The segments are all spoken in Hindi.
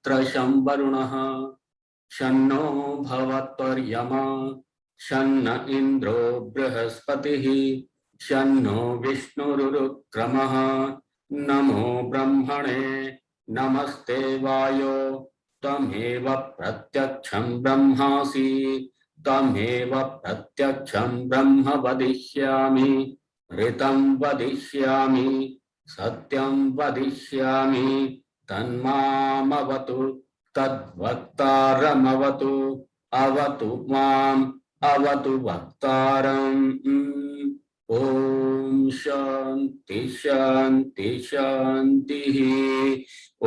मित्रशं वरुणः शन्नो भवत्वर्यमा शन्न इन्द्रो बृहस्पतिः शन्नो विष्णुरुक्रमः नमो ब्रह्मणे नमस्ते वायो त्वमेव प्रत्यक्षं ब्रह्मासि त्वमेव प्रत्यक्षं ब्रह्म वदिष्यामि ऋतं वदिष्यामि सत्यं वदिष्यामि तन्मामवतु तद्वक्तारमवतु अवतु माम् अवतु वक्तारम् ओम शांति शांति शांतिः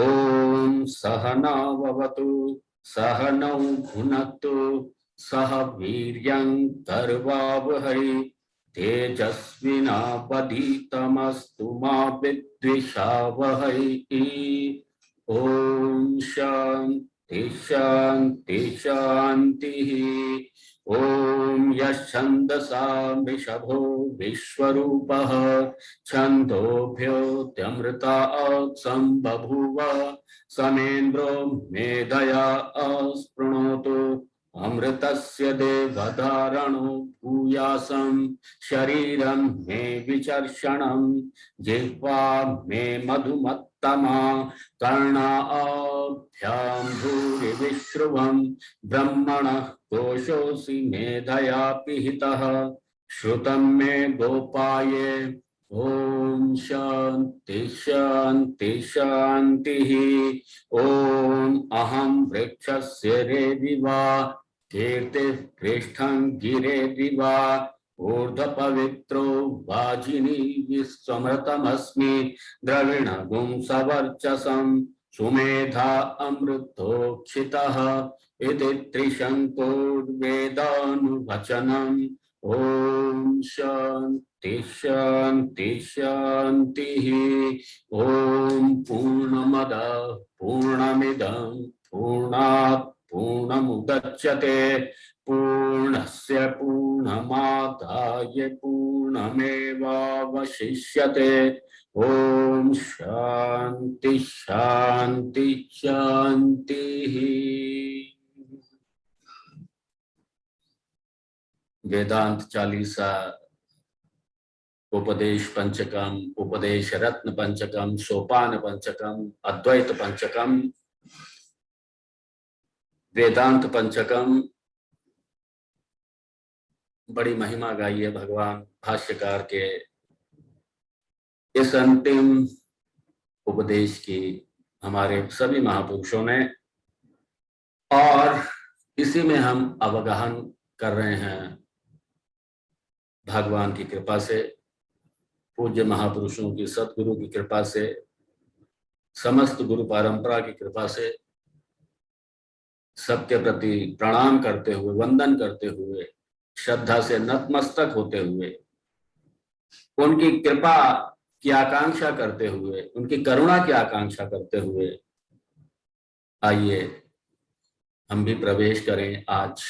ओम सहनाववतु सहनौ भुनक्तु सह वीर्यं कर्वावहै तेजस्विनावधीतमस्तु मा विद्विषावहै ओम शांति शांति शांतिः ओम यच्छन्दसा वृषभो विश्वरूपः छन्दोभ्योऽत्यमृतात् सम्बभूव समेन्द्रो मेधया अस्पृणोतु अमृतस्य देवधारणो भूयासं शरीरं मे विचर्षणं जिह्वा मे मधुमत्तमा कर्णाभ्यां भूरि विश्रुवं ब्रह्मणः कोशोऽसि मेधया पिहितः श्रुतं मे गोपाये ओम शांति शांति शांतिः ओम अहं वृक्षस्य रेदिवा कीर्तिः पृष्ठं गिरेदिवा ऊर्ध्वपवित्रो वाजिनी विस्मृतमस्मि द्रविणगुं सवर्चसं सुमेधा अमृतोक्षितः इति त्रिशङ्कुर्वेदानुवचनम् ओम शांति शांति शांतिः ओम पूर्णमदः पूर्णमिदं पूर्णात् पूर्णमुदच्यते पूर्णस्य पूर्णमादाय पूर्णमेवावशिष्यते ओम शांति शांति शांतिः। वेदांत चालीसा उपदेश पंचकम उपदेश रत्न पंचकम सोपान पंचकम अद्वैत पंचकम वेदांत पंचकम बड़ी महिमा गाई है भगवान भाष्यकार के इस अंतिम उपदेश की हमारे सभी महापुरुषों ने, और इसी में हम अवगाहन कर रहे हैं भगवान की कृपा से, पूज्य महापुरुषों की सतगुरु की कृपा से, समस्त गुरु परंपरा की कृपा से, सबके प्रति प्रणाम करते हुए, वंदन करते हुए, श्रद्धा से नतमस्तक होते हुए, उनकी कृपा की आकांक्षा करते हुए, उनकी करुणा की आकांक्षा करते हुए आइए हम भी प्रवेश करें आज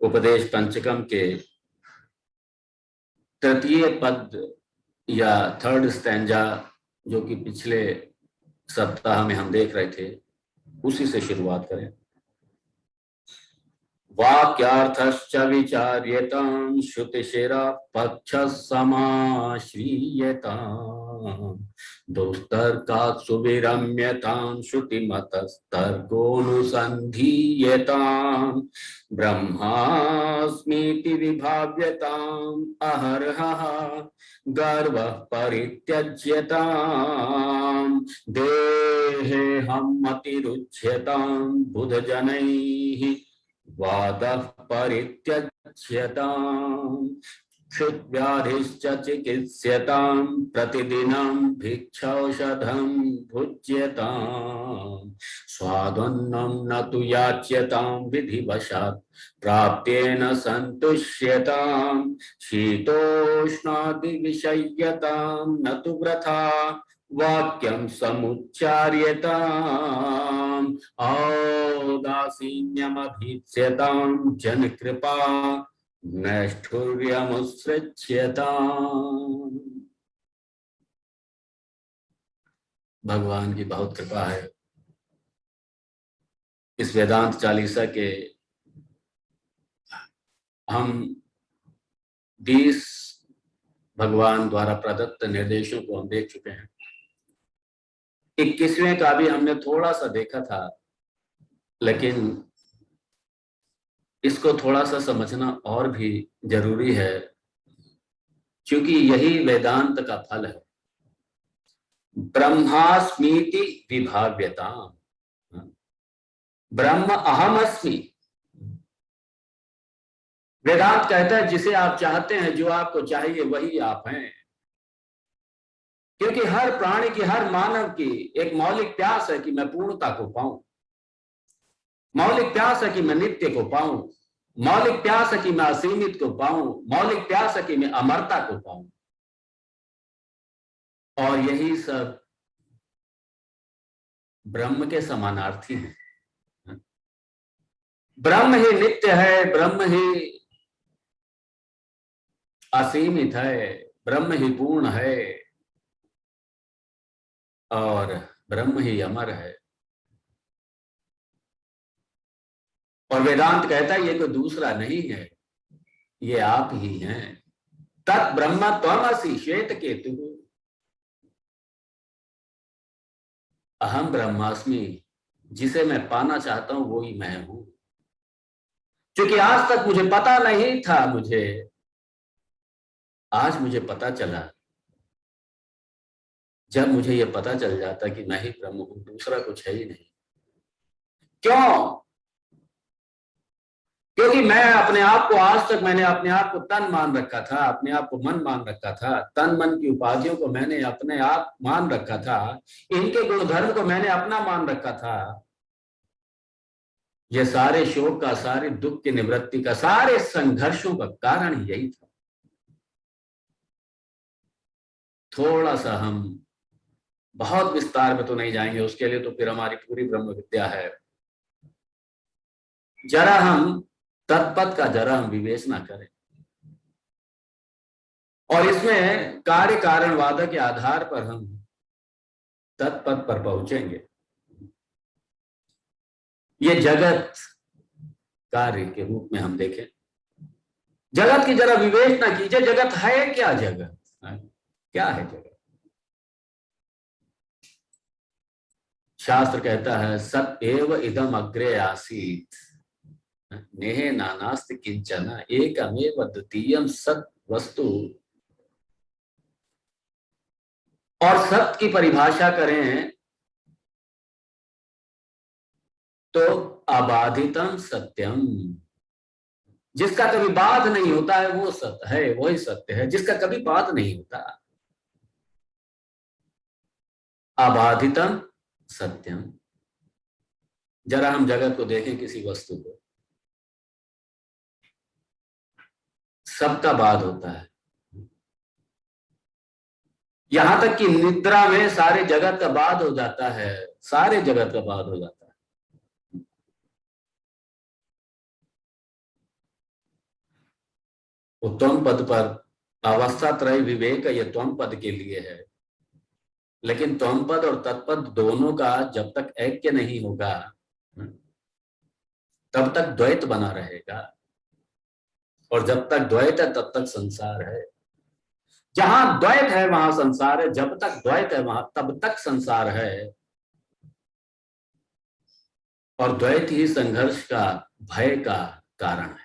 उपदेश पंचकम के तृतीय पद या थर्ड स्टैंजा, जो कि पिछले सप्ताह में हम देख रहे थे, उसी से शुरुआत करें। वाक्यार्थश्च विचार्यतां श्रुतिशिरा पक्षः समाश्रीयताम् दोस्तर्कात् सुविरम्यतां श्रुतिमतस्तर्कोऽनुसन्धीयताम् ब्रह्मास्मीति विभाव्यताम् अहर्हः गर्वः परित्यज्यताम् देहेऽहं मतिरुच्यताम् बुधजनैः वादः परित्यज्यताम् क्षुद्व्याधिश्च चिकित्स्यताम् प्रतिदिनं भिक्षौषधं भुज्यताम् स्वादन्नं न तु याच्यताम् विधिवशात् प्राप्तेन सन्तुष्यताम् शीतोष्णादिविषय्यताम् न तु वृथा वाक्यं समुच्चार्यताम् औदासीन्यमभीप्स्यताम् जनकृपा नैष्ठुर्यमुत्सृज्यताम्। भगवान की बहुत कृपा है इस वेदांत चालीसा के हम 20 भगवान द्वारा प्रदत्त निर्देशों को हम देख चुके हैं। 21वें का भी हमने थोड़ा सा देखा था, लेकिन इसको थोड़ा सा समझना और भी जरूरी है, क्योंकि यही वेदांत का फल है। ब्रह्मास्मीति विभाव्यताम, ब्रह्म अहमअस्मि। वेदांत कहता है जिसे आप चाहते हैं, जो आपको चाहिए वही आप हैं। क्योंकि हर प्राणी की, हर मानव की एक मौलिक प्यास है कि मैं पूर्णता को पाऊं, मौलिक प्यास है कि मैं नित्य को पाऊं, मौलिक प्यास है कि मैं असीमित को पाऊं, मौलिक प्यास है कि मैं अमरता को पाऊं। और यही सब ब्रह्म के समानार्थी हैं। ब्रह्म ही नित्य है, ब्रह्म ही असीमित है, ब्रह्म ही पूर्ण है और ब्रह्म ही अमर है। और वेदांत कहता है ये कोई दूसरा नहीं है, ये आप ही हैं। तत् ब्रह्म त्वमसि श्वेत केतु, अहम ब्रह्मास्मि। जिसे मैं पाना चाहता हूं वो ही मैं हूं। क्योंकि आज तक मुझे पता नहीं था, आज मुझे पता चला। जब मुझे ये पता चल जाता कि मैं ही ब्रह्म हूं, दूसरा कुछ है ही नहीं। क्यों? क्योंकि मैं अपने आप को, आज तक मैंने अपने आप को तन मान रखा था, अपने आप को मन मान रखा था, तन मन की उपाधियों को मैंने अपने आप मान रखा था, इनके गुणधर्म को मैंने अपना मान रखा था। ये सारे शोक का, सारे दुख की निवृत्ति का, सारे संघर्षों का कारण यही था। थोड़ा सा हम, बहुत विस्तार में तो नहीं जाएंगे, उसके लिए तो फिर हमारी पूरी ब्रह्म विद्या है। जरा हम तत्पद का जरा हम विवेचना करें और इसमें कार्य कारणवाद के आधार पर हम तत्पद पर पहुंचेंगे। ये जगत कार्य के रूप में हम देखें, जगत की जरा विवेचना कीजिए। जगत है क्या? जगत क्या है? जगत शास्त्र कहता है सत एव इदम अग्रे आसीत, नेहे नानास्ति किंचन एकमेव द्वितीयम सत वस्तु। और सत्य की परिभाषा करें तो अबाधितम सत्यम, जिसका कभी बाध नहीं होता है वो सत्य है, वही सत्य है, जिसका कभी बाध नहीं होता। अबाधितम सत्यम। जरा हम जगत को देखें, किसी वस्तु को, सबका बाध होता है। यहां तक कि निद्रा में सारे जगत का बाध हो जाता है, सारे जगत का बाध हो जाता है। वो त्वम पद पर अवस्था त्रय विवेक ये त्वम पद के लिए है, लेकिन त्वम पद और तत्पद दोनों का जब तक ऐक्य नहीं होगा तब तक द्वैत बना रहेगा, और जब तक द्वैत है तब तक संसार है। जहां द्वैत है वहां संसार है, जब तक द्वैत है वहां तब तक संसार है। और द्वैत ही संघर्ष का, भय का कारण है।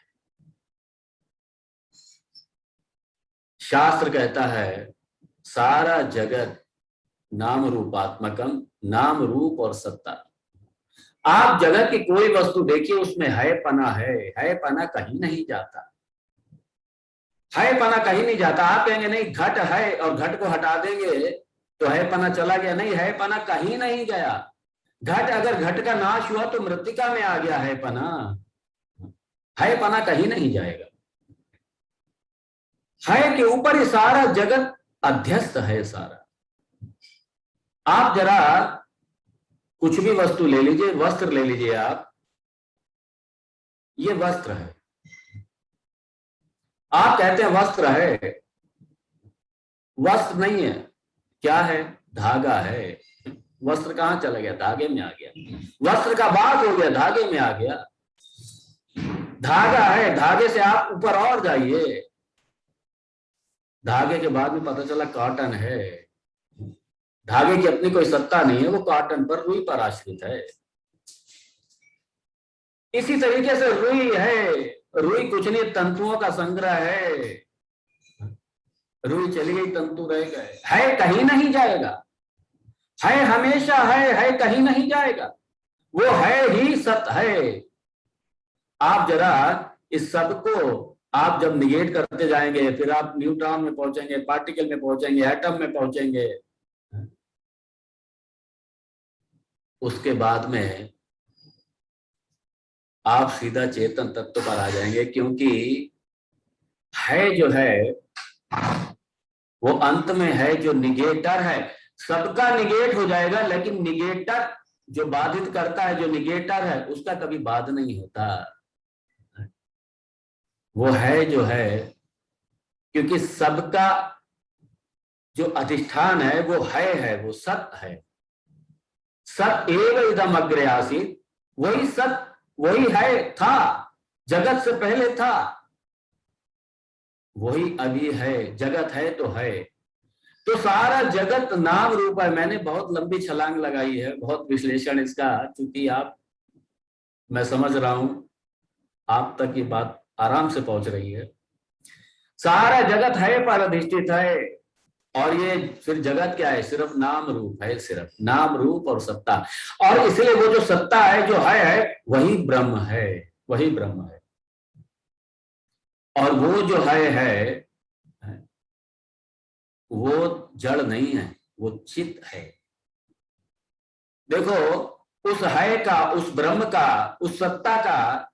शास्त्र कहता है सारा जगत नाम रूपात्मकम, नाम रूप और सत्ता। आप जगत की कोई वस्तु देखिए, उसमें है पना है पना कहीं नहीं जाता, है पना कहीं नहीं जाता। आप कहेंगे नहीं घट है और घट को हटा देंगे तो है पना चला गया, नहीं, है पना कहीं नहीं गया। घट, अगर घट का नाश हुआ तो मृतिका में आ गया है पना कहीं नहीं जाएगा। है के ऊपर ही सारा जगत अध्यस्त है सारा। आप जरा कुछ भी वस्तु ले लीजिए, वस्त्र ले लीजिए आप, ये वस्त्र है, आप कहते हैं वस्त्र है, वस्त्र नहीं है, क्या है? धागा है। वस्त्र कहाँ चला गया? धागे में आ गया। वस्त्र का भाग हो गया, धागे में आ गया। धागा है, धागे से आप ऊपर और जाइए, धागे के बाद में पता चला कॉटन है। धागे की अपनी कोई सत्ता नहीं है, वो कॉटन पर, रुई पर आश्रित है। इसी तरीके से रुई है, रुई कुछ नहीं, तंतुओं का संग्रह है। रुई चली गई, तंतु रह गए। है कहीं नहीं जाएगा, है हमेशा है कहीं नहीं जाएगा, वो है ही सत्य है। आप जरा इस सब को आप जब निगेट करते जाएंगे, फिर आप न्यूट्रॉन में पहुंचेंगे, पार्टिकल में पहुंचेंगे, एटम में पहुंचेंगे, उसके बाद में आप सीधा चेतन तत्व पर आ जाएंगे। क्योंकि है जो है वो अंत में है जो निगेटर है, सबका निगेट हो जाएगा, लेकिन निगेटर जो बाधित करता है, जो निगेटर है, उसका कभी बाध नहीं होता। वो है जो है, क्योंकि सबका जो अधिष्ठान है वो है, वो सत्य है। सत एव इदम अग्रे आसीत, वही सत्य, वही है, था, जगत से पहले था, वही अभी है। जगत है तो है, तो सारा जगत नाम रूप है। मैंने बहुत लंबी छलांग लगाई है, बहुत विश्लेषण इसका, क्योंकि आप, मैं समझ रहा हूं आप तक ये बात आराम से पहुंच रही है। सारा जगत है पर अधिष्ठित है, और ये फिर जगत क्या है? सिर्फ नाम रूप है, सिर्फ नाम रूप और सत्ता। और इसलिए वो जो सत्ता है, जो है वही ब्रह्म है, वही ब्रह्म है। और वो जो है वो जड़ नहीं है, वो चित है। देखो, उस है का, उस ब्रह्म का, उस सत्ता का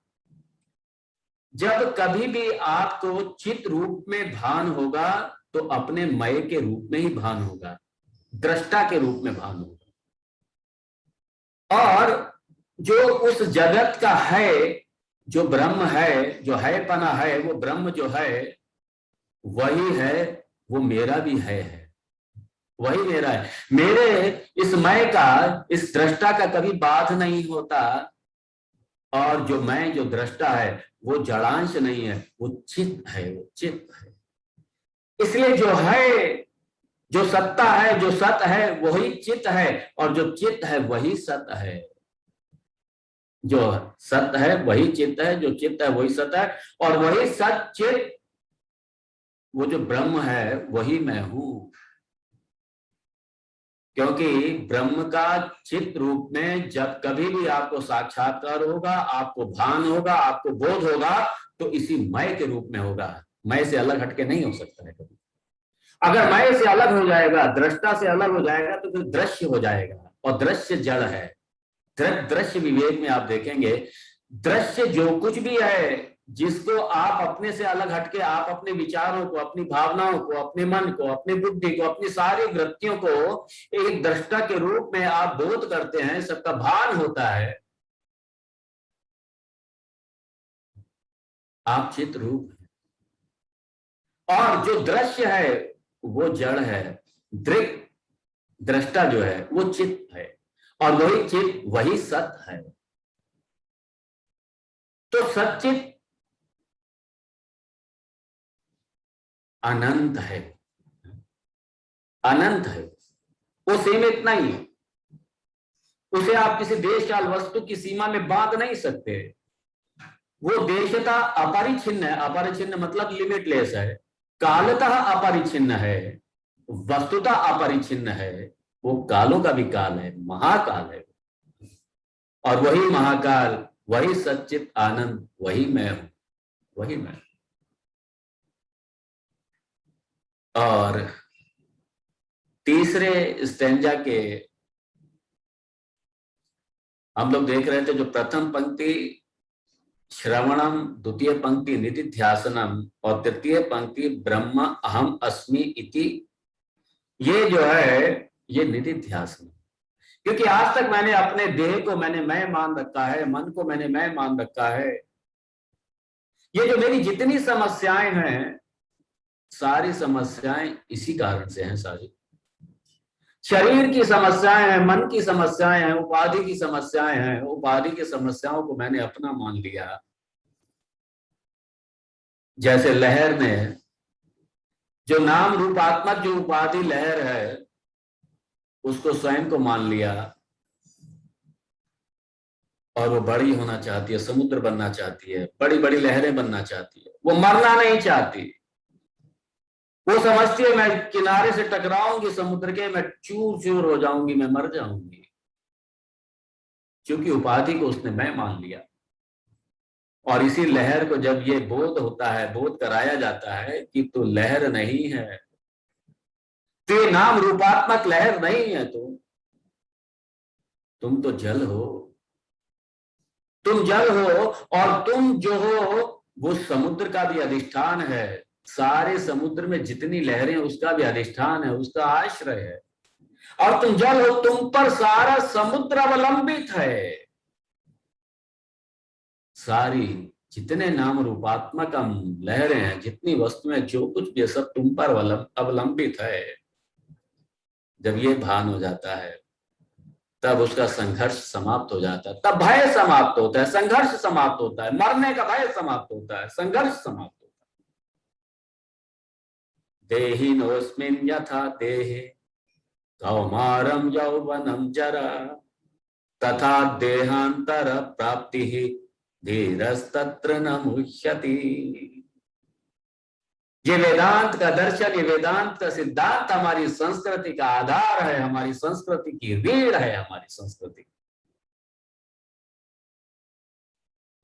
जब कभी भी आपको चित रूप में भान होगा, तो अपने मय के रूप में ही भान होगा, दृष्टा के रूप में भान होगा। और जो उस जगत का है, जो ब्रह्म है, जो है पना है, वो ब्रह्म जो है वही है, वो मेरा भी है, वही मेरा है। मेरे इस मय का, इस दृष्टा का कभी बाध नहीं होता। और जो मैं, जो दृष्टा है, वो जड़ांश नहीं है, वो चित्त है, वो चित्त है। इसलिए जो है, जो सत्ता है, जो सत है, वही चित्त है, और जो चित्त है वही सत है। जो सत है वही चित्त है, जो चित्त है वही सत है, और वही सत चित्त, वो जो ब्रह्म है वही मैं हूं। क्योंकि ब्रह्म का चित्त रूप में जब कभी भी आपको साक्षात्कार होगा, आपको भान होगा, आपको बोध होगा, तो इसी मय के रूप में होगा। मय से अलग हटके नहीं हो सकता है कभी। अगर मय से अलग हो जाएगा, दृष्टा से अलग हो जाएगा, तो फिर दृश्य हो जाएगा, और दृश्य जड़ है। दृश्य विवेक में आप देखेंगे, दृश्य जो कुछ भी है, जिसको आप अपने से अलग हटके, आप अपने विचारों को, अपनी भावनाओं को, अपने मन को, अपनी बुद्धि को, अपनी सारी वृत्तियों को एक दृष्टा के रूप में आप बोध करते हैं, सबका भान होता है, आप चित रूप हैं। और जो दृश्य है वो जड़ है, दृक्, दृष्टा जो है वो चित है, और वही चित वही सत है। तो सच्चित अनंत है, अनंत है, वो सीमित नहीं है। उसे आप किसी देश काल वस्तु की सीमा में बांध नहीं सकते। वो देशता अपरिछिन्न है, अपरिछिन्न मतलब लिमिटलेस है, कालतः अपरिछिन्न है, वस्तुता अपरिछिन्न है। वो कालों का भी काल है, महाकाल है, और वही महाकाल, वही सच्चित आनंद, वही मैं हूं, वही मैं। और तीसरे स्टैंजा के हम लोग देख रहे थे, जो प्रथम पंक्ति श्रवणम, द्वितीय पंक्ति निधिध्यासनम, और तृतीय पंक्ति ब्रह्म अहम अस्मि इति, ये जो है ये निधिध्यासन। क्योंकि आज तक मैंने अपने देह को मैंने मैं मान रखा है, मन को मैंने मैं मान रखा है। ये जो मेरी जितनी समस्याएं हैं, सारी समस्याएं इसी कारण से हैं सारी। शरीर की समस्याएं हैं, मन की समस्याएं हैं, उपाधि की समस्याएं हैं। उपाधि की समस्याओं को मैंने अपना मान लिया। जैसे लहर ने जो नाम रूपात्मक जो उपाधि लहर है उसको स्वयं को मान लिया और वो बड़ी होना चाहती है, समुद्र बनना चाहती है, बड़ी बड़ी लहरें बनना चाहती है। वो मरना नहीं चाहती। वो समझती है मैं किनारे से टकराऊंगी समुद्र के, मैं चूर चूर हो जाऊंगी, मैं मर जाऊंगी, क्योंकि उपाधि को उसने मैं मान लिया। और इसी लहर को जब ये बोध होता है, बोध कराया जाता है कि तू लहर नहीं है, तो ये नाम रूपात्मक लहर नहीं है, तुम तो जल हो। तुम जल हो और तुम जो हो वो समुद्र का भी अधिष्ठान है। सारे समुद्र में जितनी लहरें उसका भी अधिष्ठान है, उसका आश्रय है। और तुम जल हो, तुम पर सारा समुद्र अवलंबित है। सारी जितने नाम रूपात्मक लहरें हैं, जितनी वस्तुएं, जो कुछ भी सब तुम पर अवलंबित है। जब ये भान हो जाता है तब उसका संघर्ष समाप्त हो जाता है, तब भय समाप्त होता है, संघर्ष समाप्त होता है, मरने का भय समाप्त होता है, संघर्ष समाप्त होता है। देहिनोऽस्मिन् यथा देहे कौमारं यौवनं जरा तथा देहांतर प्राप्ति धीरस्तत्र न मुह्यति। ये वेदांत का दर्शन, ये वेदांत का सिद्धांत हमारी संस्कृति का आधार है, हमारी संस्कृति की रीढ़ है, हमारी संस्कृति।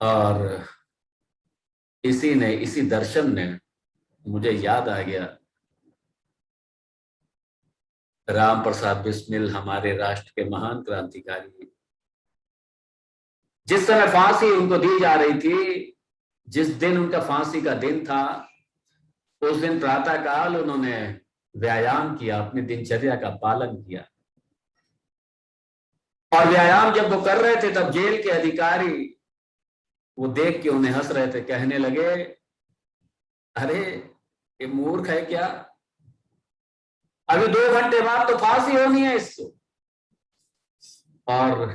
और इसी दर्शन ने मुझे याद आ गया, राम प्रसाद बिस्मिल हमारे राष्ट्र के महान क्रांतिकारी, जिस समय फांसी उनको दी जा रही थी, जिस दिन उनका फांसी का दिन था, उस दिन प्रातःकाल उन्होंने व्यायाम किया, अपनी दिनचर्या का पालन किया। और व्यायाम जब वो कर रहे थे तब जेल के अधिकारी वो देख के उन्हें हंस रहे थे, कहने लगे अरे ये मूर्ख है क्या, अभी 2 घंटे बाद तो फांसी होनी है इसको, और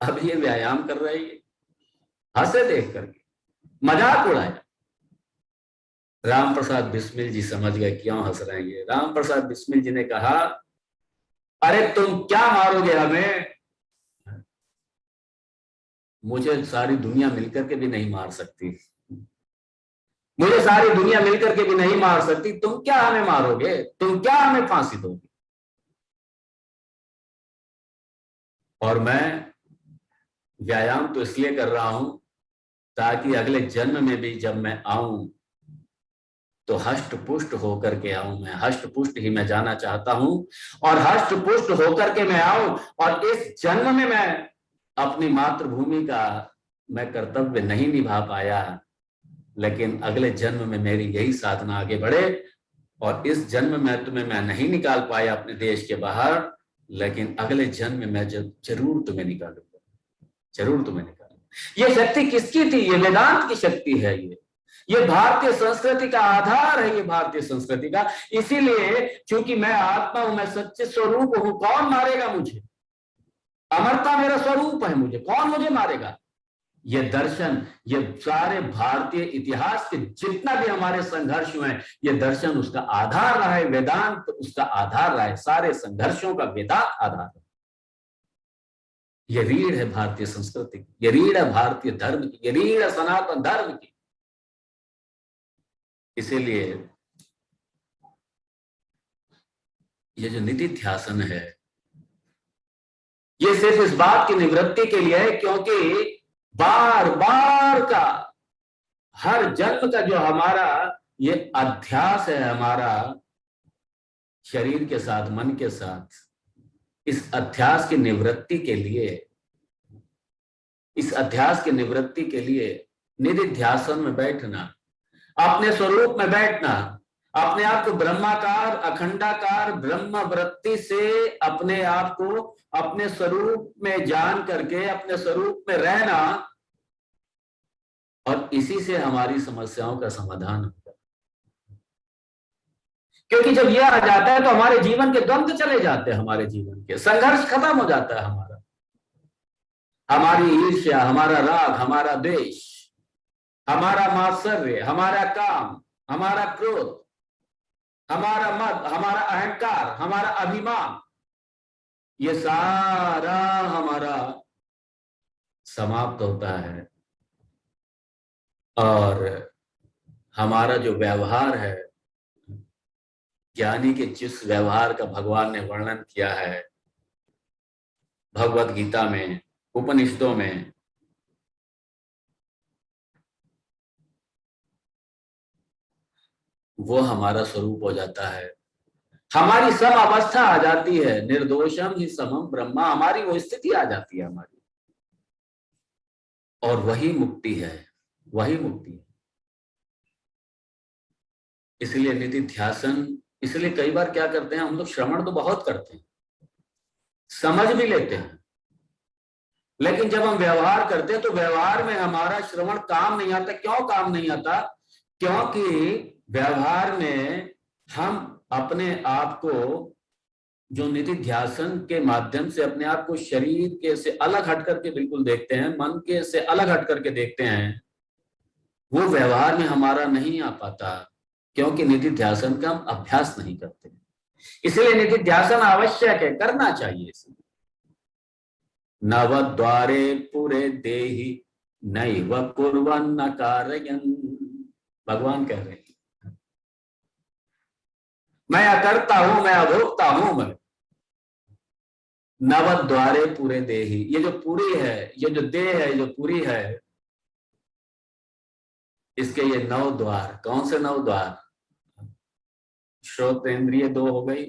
अब ये व्यायाम कर रही है। हंसे देख करके, मजाक उड़ाया। राम प्रसाद बिस्मिल जी समझ गए क्यों हंस रहे हैं। राम प्रसाद बिस्मिल जी ने कहा अरे तुम क्या मारोगे हमें, मुझे सारी दुनिया मिलकर के भी नहीं मार सकती, मुझे सारी दुनिया मिलकर के भी नहीं मार सकती, तुम क्या हमें मारोगे, तुम क्या हमें फांसी दोगे। और मैं व्यायाम तो इसलिए कर रहा हूं ताकि अगले जन्म में भी जब मैं आऊं तो हष्ट पुष्ट होकर के आऊं। मैं हष्ट पुष्ट ही मैं जाना चाहता हूं, और हष्ट पुष्ट होकर के मैं आऊं, और इस जन्म में मैं अपनी मातृभूमि का मैं कर्तव्य नहीं निभा पाया, लेकिन अगले जन्म में मेरी यही साधना आगे बढ़े। और इस जन्म में तुम्हें मैं नहीं निकाल पाया अपने देश के बाहर, लेकिन अगले जन्म में मैं जरूर तुम्हें निकालूंगा, जरूर तुम्हें निकालूंगा। ये शक्ति किसकी थी, ये वेदांत की शक्ति है। ये भारतीय संस्कृति का आधार है, ये भारतीय संस्कृति का। इसीलिए क्योंकि मैं आत्मा हूं, मैं सच्चे स्वरूप हूं, कौन मारेगा मुझे, अमरता मेरा स्वरूप है, मुझे कौन मुझे मारेगा। ये दर्शन, ये सारे भारतीय इतिहास के जितना भी हमारे संघर्ष हुए, ये दर्शन उसका आधार रहा है, वेदांत उसका आधार रहा है, सारे संघर्षों का वेदांत आधार है। ये रीढ़ है भारतीय संस्कृति की, ये रीढ़ है भारतीय धर्म की, ये रीढ़ है सनातन धर्म की। इसीलिए ये जो निधिध्यासन है, ये सिर्फ इस बात की निवृत्ति के लिए है, क्योंकि बार बार का हर जन्म का जो हमारा ये अध्यास है, हमारा शरीर के साथ, मन के साथ, इस अध्यास की निवृत्ति के लिए, इस अध्यास की निवृत्ति के लिए निधिध्यासन में बैठना, अपने स्वरूप में बैठना, अपने आप को ब्रह्माकार, अखंडाकार ब्रह्म वृत्ति से अपने आप को अपने स्वरूप में जान करके अपने स्वरूप में रहना, और इसी से हमारी समस्याओं का समाधान होगा। क्योंकि जब यह आ जाता है तो हमारे जीवन के द्वंद्व चले जाते हैं, हमारे जीवन के संघर्ष खत्म हो जाता है हमारा, हमारी ईर्ष्या, हमारा राग, हमारा द्वेष, हमारा मात्सर्य, हमारा काम, हमारा क्रोध, हमारा मद, हमारा अहंकार, हमारा अभिमान, ये सारा हमारा समाप्त होता है। और हमारा जो व्यवहार है, ज्ञानी के जिस व्यवहार का भगवान ने वर्णन किया है भगवत गीता में, उपनिषदों में, वो हमारा स्वरूप हो जाता है। हमारी सम अवस्था आ जाती है, निर्दोषम ही समम ब्रह्मा, हमारी वो स्थिति आ जाती है हमारी, और वही मुक्ति है, वही मुक्ति है। इसलिए निधि ध्यासन, इसलिए कई बार क्या करते हैं हम लोग, श्रवण तो बहुत करते हैं, समझ भी लेते हैं, लेकिन जब हम व्यवहार करते हैं तो व्यवहार में हमारा श्रवण काम नहीं आता। क्यों काम नहीं आता? क्योंकि व्यवहार में हम अपने आप को जो निधि ध्यासन के माध्यम से अपने आप को शरीर के से अलग हट करके बिल्कुल देखते हैं, मन के से अलग हट करके देखते हैं, वो व्यवहार में हमारा नहीं आ पाता, क्योंकि निधि ध्यासन का हम अभ्यास नहीं करते। इसलिए निधि ध्यासन आवश्यक है, करना चाहिए। नवद्वारे पुरे देहि नैव कुर्वन्न कारयन्, भगवान कह रहे हैं मैं अकर्ता हूं, मैं अभोक्ता हूं। मैं नवद्वारे पूरे देहि, ये जो पूरी है, ये जो देह है, जो पूरी है, इसके ये 9 द्वार। कौन से 9 द्वार? श्रोतेंद्रिय 2 हो गई,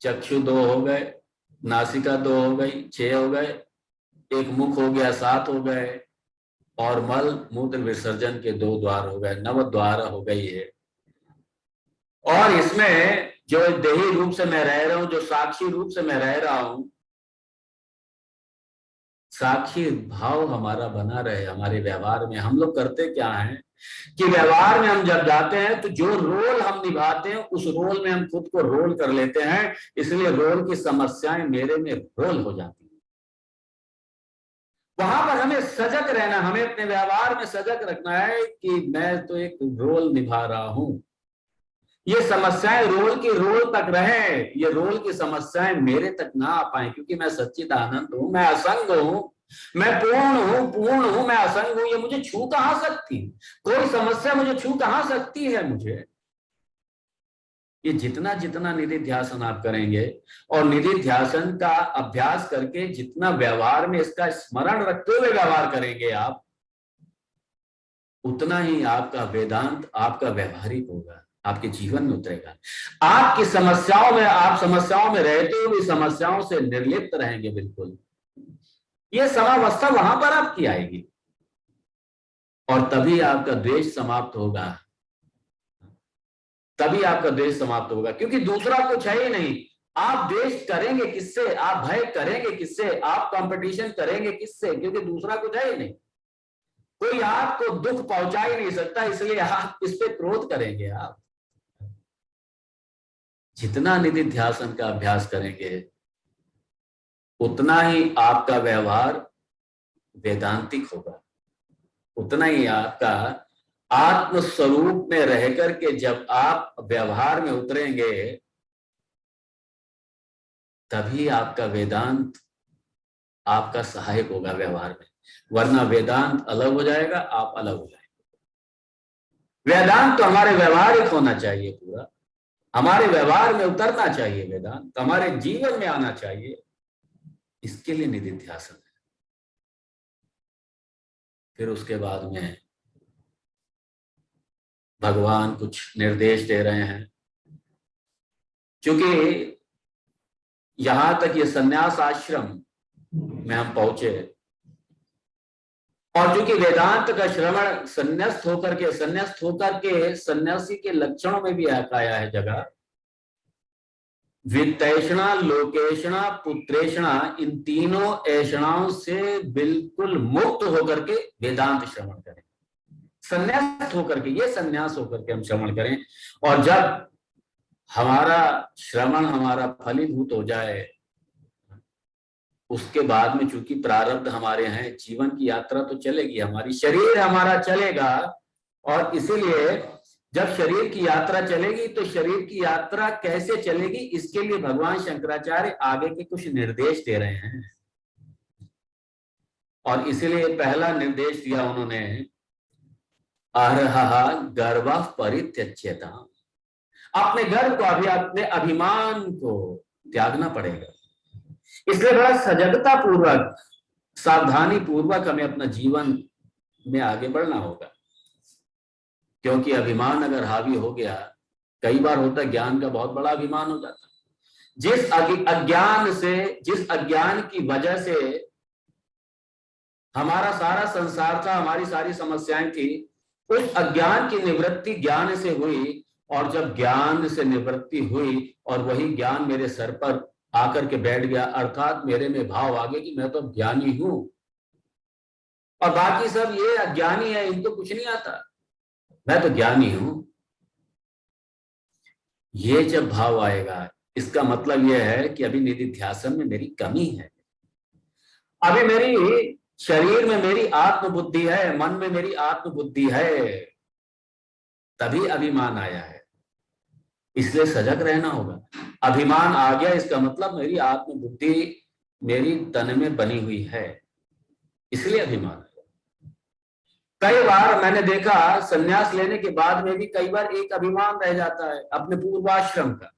चक्षु 2 हो गए, नासिका 2 हो गई, 6 हो गए, एक मुख हो गया, 7 हो गए, और मल मूत्र विसर्जन के 2 द्वार हो गए, 9 द्वार हो गई है। और इसमें जो देही रूप से मैं रह रहा हूं, जो साक्षी रूप से मैं रह रहा हूं, साक्षी भाव हमारा बना रहे हमारे व्यवहार में। हम लोग करते क्या है कि व्यवहार में हम जब जाते हैं तो जो रोल हम निभाते हैं उस रोल में हम खुद को रोल कर लेते हैं, इसलिए रोल की समस्याएं मेरे में रोल हो जाती हैं। वहां पर हमें सजग रहना, हमें अपने व्यवहार में सजग रखना है कि मैं तो एक रोल निभा रहा हूं। ये समस्याएं रोल की रोल तक रहे, ये रोल की समस्याएं मेरे तक ना आ पाए, क्योंकि मैं सच्चिदानंद हूं, मैं असंग हूं, मैं पूर्ण हूं, मैं असंग हूं। ये मुझे छू कहां सकती, कोई समस्या मुझे छू कहां सकती है मुझे? ये जितना जितना निधि ध्यासन आप करेंगे और निधि ध्यासन का अभ्यास करके जितना व्यवहार में इसका स्मरण रखते हुए व्यवहार करेंगे आप, उतना ही आपका वेदांत आपका व्यवहारिक होगा, आपके जीवन में उतरेगा। आपकी समस्याओं में, आप समस्याओं में रहते हुए समस्याओं से निर्लिप्त रहेंगे बिल्कुल। ये समावस्था वहां पर आपकी आएगी, और तभी आपका द्वेष समाप्त होगा, तभी आपका द्वेष समाप्त होगा, क्योंकि दूसरा कुछ है ही नहीं। आप द्वेष करेंगे किससे? आप भय करेंगे किससे? आप कंपटीशन करेंगे किससे? क्योंकि दूसरा कुछ है ही नहीं, कोई आपको दुख पहुंचा ही नहीं सकता, इसलिए आप इस पे क्रोध करेंगे। आप जितना निधि ध्यासन का अभ्यास करेंगे उतना ही आपका व्यवहार वेदांतिक होगा, उतना ही आपका आत्म स्वरूप में रह करके जब आप व्यवहार में उतरेंगे तभी आपका वेदांत आपका सहायक होगा व्यवहार में, वरना वेदांत अलग हो जाएगा, आप अलग हो जाएंगे। वेदांत तो हमारे व्यवहारिक होना चाहिए, पूरा हमारे व्यवहार में उतरना चाहिए, वेदांत हमारे जीवन में आना चाहिए। इसके लिए निधि ध्यासन है। फिर उसके बाद में भगवान कुछ निर्देश दे रहे हैं, क्योंकि यहां तक ये संन्यास आश्रम में हम पहुंचे, और क्योंकि वेदांत का श्रवण संन्यास्त होकर के सन्यासी के लक्षणों में भी आया है जगह। वित्तैषणा, लोकेषणा, पुत्रेषणा, इन तीनों ऐषणाओं से बिल्कुल मुक्त होकर के वेदांत श्रवण करें, संन्यास होकर के, ये संन्यास होकर के हम श्रवण करें। और जब हमारा श्रवण हमारा फलीभूत हो जाए, उसके बाद में चूंकि प्रारब्ध हमारे हैं, जीवन की यात्रा तो चलेगी, हमारी शरीर हमारा चलेगा। और इसीलिए जब शरीर की यात्रा चलेगी तो शरीर की यात्रा कैसे चलेगी, इसके लिए भगवान शंकराचार्य आगे के कुछ निर्देश दे रहे हैं। और इसीलिए पहला निर्देश दिया उन्होंने, अर्हा गर्भ परित्यज्यता, अपने गर्व को, अभी अपने अभिमान को त्यागना पड़ेगा। इसलिए बड़ा सजगता पूर्वक, सावधानी पूर्वक हमें अपना जीवन में आगे बढ़ना होगा, क्योंकि अभिमान अगर हावी हो गया, कई बार होता है ज्ञान का बहुत बड़ा अभिमान हो जाता है। जिस अज्ञान की वजह से हमारा सारा संसार था, हमारी सारी समस्याएं थी, उस अज्ञान की निवृत्ति ज्ञान से हुई। और जब ज्ञान से निवृत्ति हुई और वही ज्ञान मेरे सर पर आकर के बैठ गया, अर्थात मेरे में भाव आ गया कि मैं तो ज्ञानी हूं और बाकी सब ये अज्ञानी है, इनको कुछ नहीं आता, मैं तो ज्ञानी हूं। ये जब भाव आएगा, इसका मतलब यह है कि अभी निधिध्यासन में मेरी कमी है, अभी मेरी शरीर में मेरी आत्मबुद्धि है, मन में मेरी आत्मबुद्धि है, तभी अभिमान आया है। इसलिए सजग रहना होगा। अभिमान आ गया, इसका मतलब मेरी आत्मबुद्धि मेरी तन में बनी हुई है, इसलिए अभिमान आया। कई बार मैंने देखा, संन्यास लेने के बाद में भी कई बार एक अभिमान रह जाता है अपने पूर्वाश्रम का,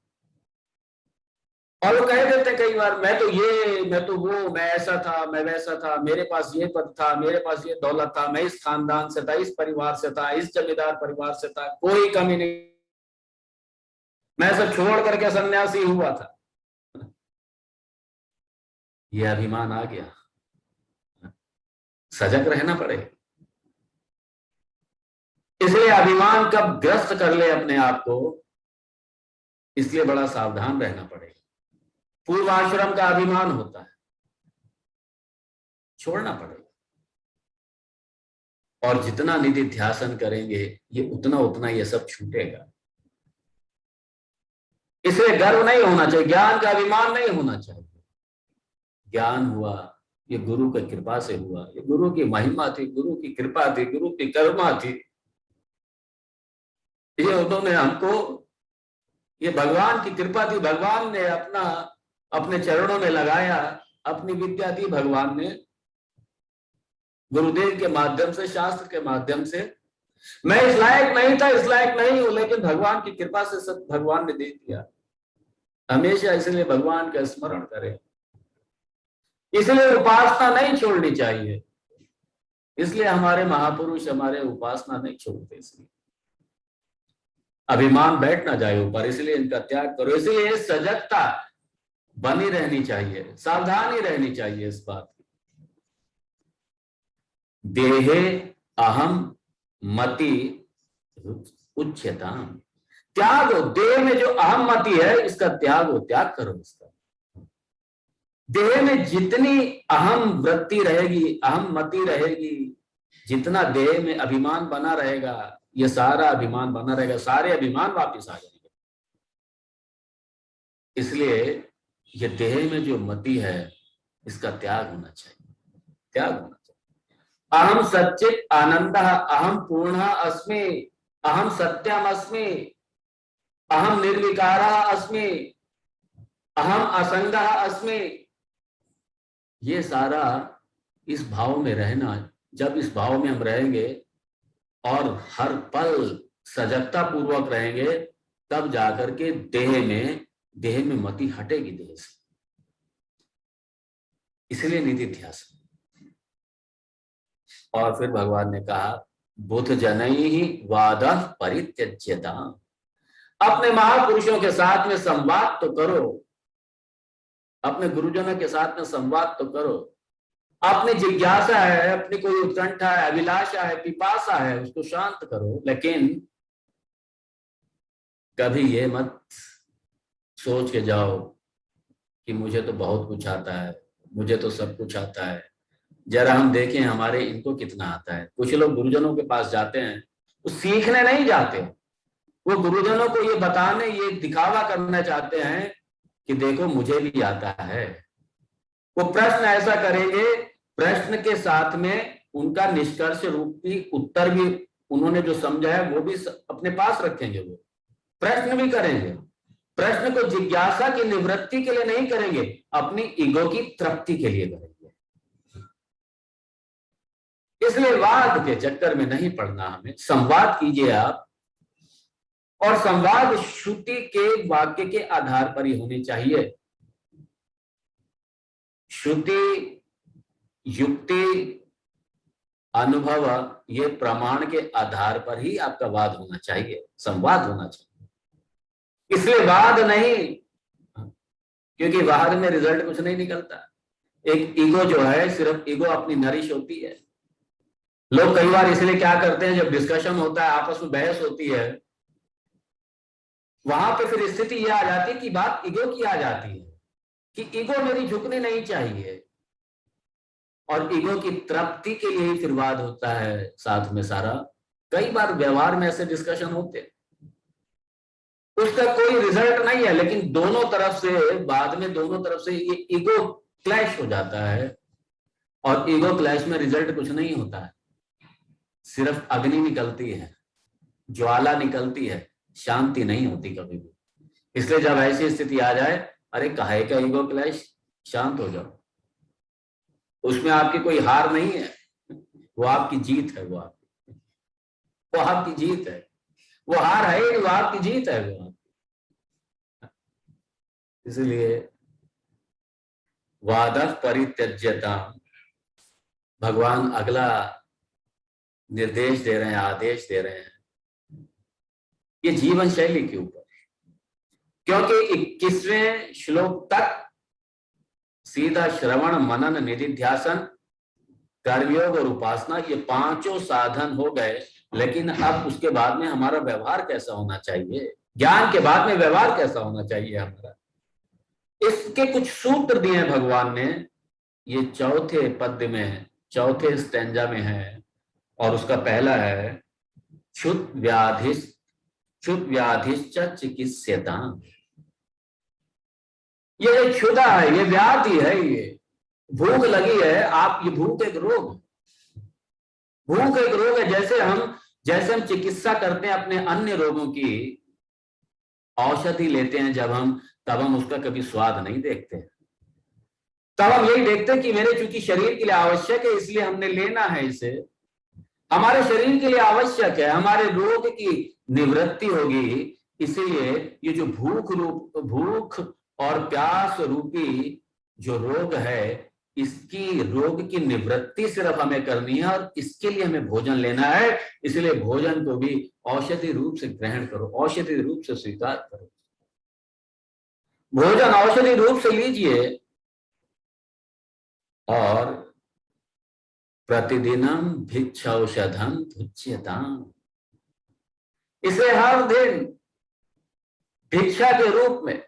और वो कह देते कई बार, मैं तो ये, मैं तो वो, मैं ऐसा था, मैं वैसा था, मेरे पास ये पद था, मेरे पास ये दौलत था, मैं इस खानदान से था, इस परिवार से था, इस जमींदार परिवार से था, कोई कमी नहीं, मैं सब छोड़ करके सन्यासी हुआ था। ये अभिमान आ गया, सजग रहना पड़ेगा। इसलिए अभिमान कब ग्रस्त कर ले अपने आप को, इसलिए बड़ा सावधान रहना पड़ेगा। पूर्वाश्रम का अभिमान होता है, छोड़ना पड़ेगा। और जितना निधिध्यासन करेंगे, ये उतना उतना ये सब छूटेगा। इसलिए गर्व नहीं होना चाहिए, ज्ञान का अभिमान नहीं होना चाहिए। ज्ञान हुआ, ये गुरु की कृपा से हुआ, ये गुरु की महिमा थी, गुरु की कृपा थी, गुरु की करुणा थी। ये उन्होंने हमको, ये भगवान की कृपा थी, भगवान ने अपने चरणों में लगाया, अपनी विद्या दी भगवान ने, गुरुदेव के माध्यम से, शास्त्र के माध्यम से। मैं इस लायक नहीं था, इस लायक नहीं हूं, लेकिन भगवान की कृपा से सब भगवान ने दे दिया। हमेशा इसलिए भगवान का स्मरण करें, इसलिए उपासना नहीं छोड़नी चाहिए। इसलिए हमारे महापुरुष हमारे उपासना नहीं छोड़ते, इसलिए अभिमान बैठ ना जाए ऊपर, इसलिए इनका त्याग करो। इसलिए सजगता बनी रहनी चाहिए, सावधानी रहनी चाहिए इस बात की। देहे अहम मति उच्यता, त्याग हो, देह में जो अहम मति है इसका त्याग हो, त्याग करो इसका। देह में जितनी अहम वृत्ति रहेगी, अहम मति रहेगी, जितना देह में अभिमान बना रहेगा, ये सारा अभिमान बना रहेगा, सारे अभिमान वापिस आ जाएंगे। इसलिए ये देह में जो मति है इसका त्याग होना चाहिए, त्याग होना चाहिए। अहम सच्चित आनंद, अहम पूर्ण अस्मि, अहम सत्यम अस्मि, अहम निर्विकार अस्मि, अहम असंग अस्मि। ये सारा इस भाव में रहना, जब इस भाव में हम रहेंगे और हर पल सजगता पूर्वक रहेंगे, तब जाकर के देह में मति हटेगी देह से। इसलिए निधिध्यासन। और फिर भगवान ने कहा, बुद्ध जनैहि वादः परित्यज्यता, अपने महापुरुषों के साथ में संवाद तो करो, अपने गुरुजनों के साथ में संवाद तो करो। अपनी जिज्ञासा है, अपनी कोई उत्कंठा है, अभिलाषा है, पिपासा है, उसको शांत करो। लेकिन कभी ये मत सोच के जाओ कि मुझे तो बहुत कुछ आता है, मुझे तो सब कुछ आता है। जरा हम देखें हमारे इनको कितना आता है। कुछ लोग गुरुजनों के पास जाते हैं, वो सीखने नहीं जाते, वो गुरुजनों को ये बताने, ये दिखावा करना चाहते हैं कि देखो मुझे भी आता है। वो प्रश्न ऐसा करेंगे, प्रश्न के साथ में उनका निष्कर्ष रूपी उत्तर भी उन्होंने जो समझा है वो भी अपने पास रखेंगे। वो प्रश्न भी करेंगे, प्रश्न को जिज्ञासा की निवृत्ति के लिए नहीं करेंगे, अपनी ईगो की तृप्ति के लिए करेंगे। इसलिए वाद के चक्कर में नहीं पड़ना हमें। संवाद कीजिए आप, और संवाद श्रुति के वाक्य के आधार पर ही होनी चाहिए। श्रुति, युक्ति, अनुभव, ये प्रमाण के आधार पर ही आपका वाद होना चाहिए, संवाद होना चाहिए। इसलिए वाद नहीं, क्योंकि वाद में रिजल्ट कुछ नहीं निकलता। एक ईगो जो है, सिर्फ ईगो अपनी नरिश होती है। लोग कई बार इसलिए क्या करते हैं, जब डिस्कशन होता है, आपस में बहस होती है, वहां पे फिर स्थिति यह आ जाती है कि बात ईगो की आ जाती है कि ईगो मेरी झुकनी नहीं चाहिए, और ईगो की तृप्ति के लिए ही फिर वाद होता है साथ में सारा। कई बार व्यवहार में ऐसे डिस्कशन होते हैं, उसका कोई रिजल्ट नहीं है, लेकिन दोनों तरफ से बाद में दोनों तरफ से ये ईगो क्लैश हो जाता है, और ईगो क्लैश में रिजल्ट कुछ नहीं होता है, सिर्फ अग्नि निकलती है, ज्वाला निकलती है, शांति नहीं होती कभी भी। इसलिए जब ऐसी स्थिति आ जाए, अरे काहे का ईगो क्लैश, शांत हो जाओ। उसमें आपकी कोई हार नहीं है, वो आपकी जीत है। वो आपकी जीत है, वो हार है ही, वो आपकी जीत है। वो इसलिए वादः परित्यज्यता, भगवान अगला निर्देश दे रहे हैं, आदेश दे रहे हैं, ये जीवन शैली के ऊपर। क्योंकि 21वें श्लोक तक सीधा श्रवण, मनन, निधिध्यासन, कर्मयोग और उपासना, ये पांचों साधन हो गए। लेकिन अब उसके बाद में हमारा व्यवहार कैसा होना चाहिए, ज्ञान के बाद में व्यवहार कैसा होना चाहिए हमारा, इसके कुछ सूत्र दिए भगवान ने। ये चौथे पद्य में, चौथे स्टैंजा में है, और उसका पहला है क्षुत व्याधिश्च चिकित्स्यता। ये क्षुधा है, ये व्याधि है, ये भूख लगी है आप, ये भूख एक रोग, भूख एक रोग है। जैसे हम चिकित्सा करते हैं अपने अन्य रोगों की, औषधि लेते हैं जब हम, तब हम उसका कभी स्वाद नहीं देखते, तब हम यही देखते हैं कि मेरे चूंकि शरीर के लिए आवश्यक है इसलिए हमने लेना है इसे, हमारे शरीर के लिए आवश्यक है, हमारे रोग की निवृत्ति होगी। इसीलिए ये जो भूख और प्यास रूपी जो रोग है, इसकी रोग की निवृत्ति सिर्फ हमें करनी है, और इसके लिए हमें भोजन लेना है। इसलिए भोजन को भी औषधि रूप से ग्रहण करो, औषधि रूप से स्वीकार करो, भोजन औषधि रूप से लीजिए, और प्रतिदिनम भिक्षौषधम भुज्यताम, इसे हर दिन भिक्षा के रूप में,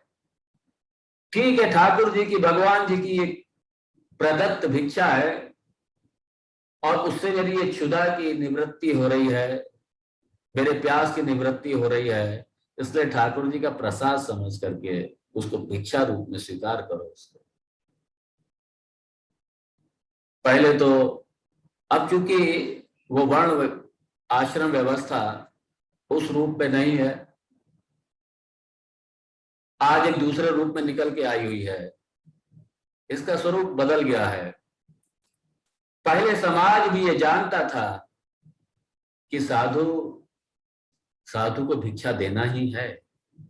ठीक है ठाकुर जी की, भगवान जी की एक प्रदत्त भिक्षा है, और उससे मेरी ये क्षुधा की निवृत्ति हो रही है, मेरे प्यास की निवृत्ति हो रही है, इसलिए ठाकुर जी का प्रसाद समझ करके उसको भिक्षा रूप में स्वीकार करो उसको। पहले तो, अब चूंकि वो वर्ण आश्रम व्यवस्था उस रूप में नहीं है, आज एक दूसरे रूप में निकल के आई हुई है, इसका स्वरूप बदल गया है। पहले समाज भी ये जानता था कि साधु को भिक्षा देना ही है,